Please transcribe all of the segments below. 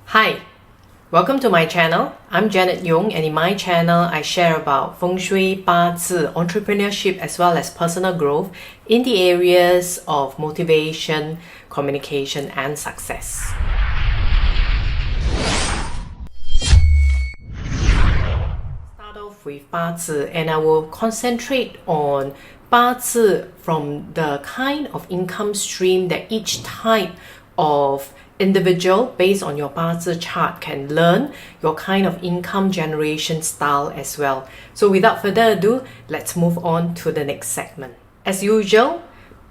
Hi, welcome to my channel. I'm Janet Yong, and in my channel I share about Feng Shui, Bazi, entrepreneurship as well as personal growth in the areas of motivation, communication and success. Start off with Bazi, and I will concentrate on Bazi from the kind of income stream that each type of individual based on your Bazi chart can learn your kind of income generation style as well. So without further ado, let's move on to the next segment. As usual,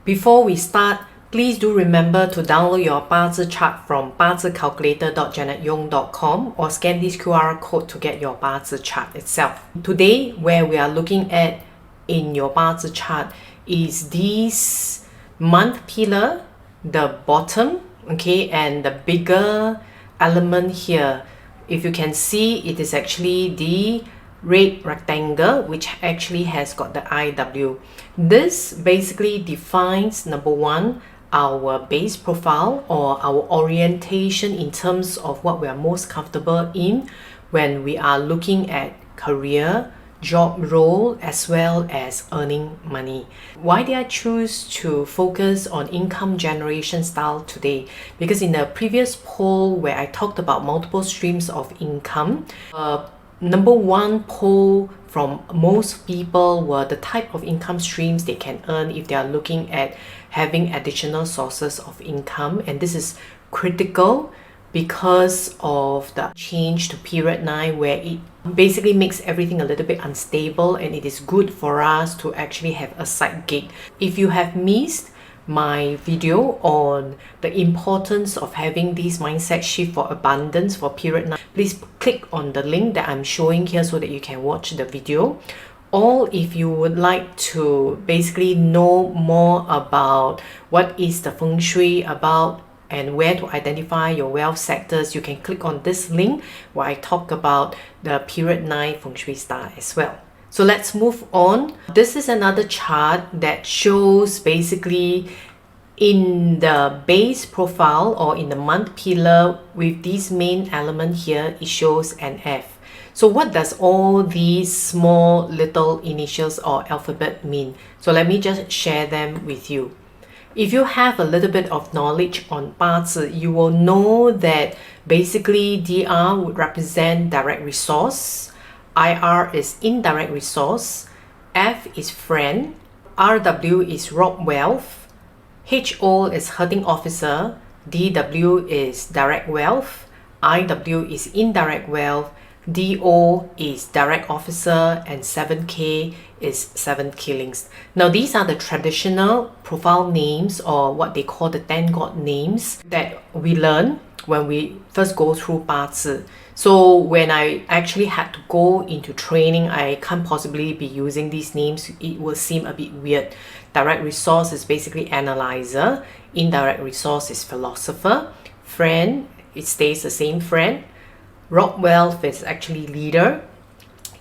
before we start, please do remember to download your Bazi chart from bazicalculator.janetyong.com or scan this QR code to get your Bazi chart itself. Today, where we are looking at in your Bazi chart is this month pillar, the bottom, okay, and the bigger element here. If you can see, it is actually the red rectangle which actually has got the IW. This basically defines, number one, our base profile or our orientation in terms of what we are most comfortable in when we are looking at career, job role as well as earning money. Why did I choose to focus on income generation style today? Because in the previous poll where I talked about multiple streams of income, number one poll from most people were the type of income streams they can earn if they are looking at having additional sources of income. And this is critical because of the change to period 9, where it basically makes everything a little bit unstable, and it is good for us to actually have a side gig. If you have missed my video on the importance of having this mindset shift for abundance for period 9, please click on the link that I'm showing here so that you can watch the video. Or if you would like to basically know more about what is the Feng Shui about and where to identify your wealth sectors, you can click on this link where I talk about the period 9 Feng Shui style as well. So let's move on. This is another chart that shows basically in the base profile or in the month pillar with this main element here, it shows an F. So what does all these small little initials or alphabet mean? So let me just share them with you. If you have a little bit of knowledge on Bazi, you will know that basically DR would represent direct resource, IR is indirect resource, F is friend, RW is rob wealth, HO is hurting officer, DW is direct wealth, IW is indirect wealth, DO is direct officer, and 7K is 7 killings. Now these are the traditional profile names, or what they call the 10 god names, that we learn when we first go through Bazi. So when I actually had to go into training, I can't possibly be using these names. It will seem a bit weird. Direct resource is basically analyzer, indirect resource is philosopher, friend, it stays the same, friend, rob wealth is actually leader,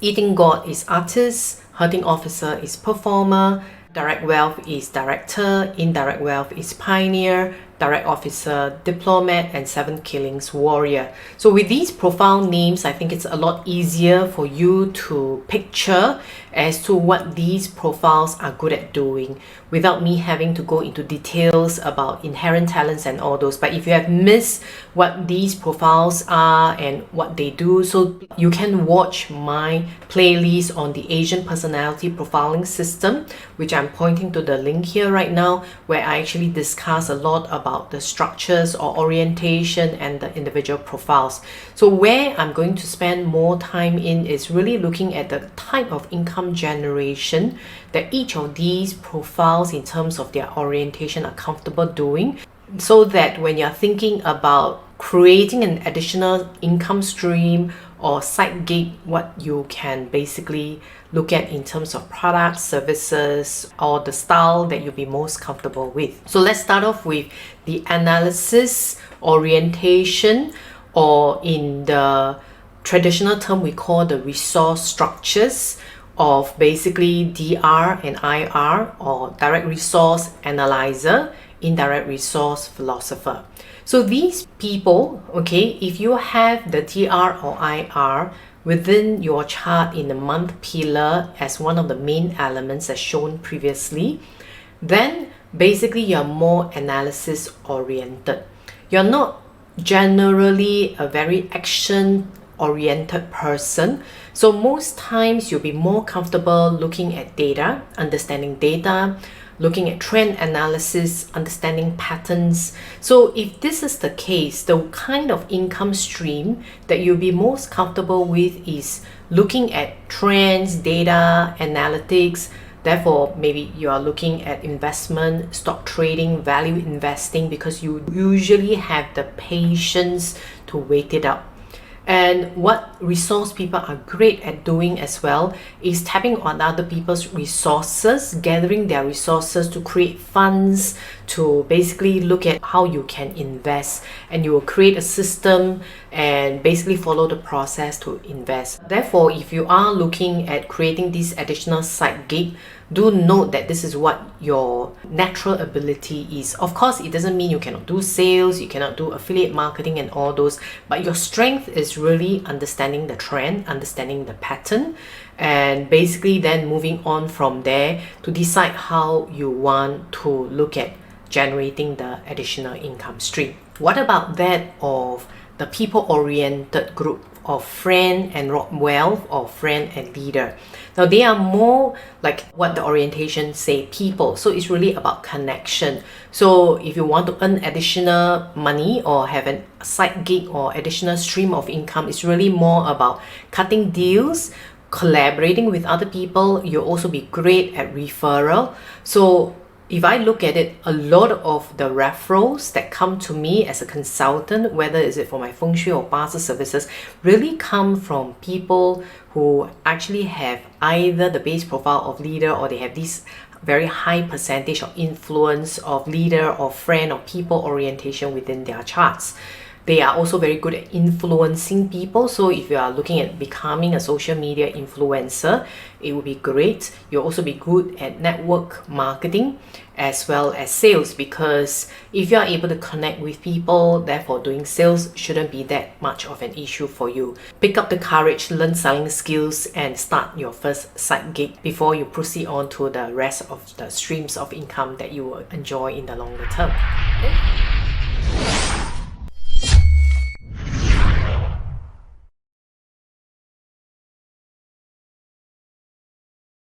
eating god is artist, hurting officer is performer, direct wealth is director, indirect wealth is pioneer, direct officer diplomat, and 7 killings warrior. So with these profile names, I think it's a lot easier for you to picture as to what these profiles are good at doing without me having to go into details about inherent talents and all those. But if you have missed what these profiles are and what they do, so you can watch my playlist on the Asian personality profiling system, which I'm pointing to the link here right now, where I actually discuss a lot about the structures or orientation and the individual profiles. So where I'm going to spend more time in is really looking at the type of income generation that each of these profiles in terms of their orientation are comfortable doing, so that when you're thinking about creating an additional income stream or side gig, what you can basically look at in terms of products, services, or the style that you'll be most comfortable with. So let's start off with the analysis orientation, or in the traditional term we call the resource structures of basically DR and IR, or direct resource analyzer, indirect resource philosopher. So these people, okay, if you have the DR or IR within your chart in the month pillar as one of the main elements as shown previously, then basically you're more analysis oriented. You're not generally a very action oriented person. So most times you'll be more comfortable looking at data, understanding data, looking at trend analysis, understanding patterns. So if this is the case, the kind of income stream that you'll be most comfortable with is looking at trends, data, analytics. Therefore, maybe you are looking at investment, stock trading, value investing, because you usually have the patience to wait it out. And what resource people are great at doing as well is tapping on other people's resources, gathering their resources to create funds, to basically look at how you can invest, and you will create a system and basically follow the process to invest. Therefore, if you are looking at creating this additional side gig, do note that this is what your natural ability is. Of course, it doesn't mean you cannot do sales, you cannot do affiliate marketing and all those, but your strength is really understanding the trend, understanding the pattern, and basically then moving on from there to decide how you want to look at generating the additional income stream. What about that of the people-oriented group of friend and wealth, or friend and leader? Now they are more like what the orientation say, people. So it's really about connection. So if you want to earn additional money or have a side gig or additional stream of income, it's really more about cutting deals, collaborating with other people. You'll also be great at referral. So if I look at it, a lot of the referrals that come to me as a consultant, whether is it for my feng shui or Bazi services, really come from people who actually have either the base profile of leader, or they have this very high percentage of influence of leader or friend or people orientation within their charts. They are also very good at influencing people. So if you are looking at becoming a social media influencer, it would be great. You'll also be good at network marketing as well as sales, because if you are able to connect with people, therefore doing sales shouldn't be that much of an issue for you. Pick up the courage, learn selling skills, and start your first side gig before you proceed on to the rest of the streams of income that you will enjoy in the longer term. Okay?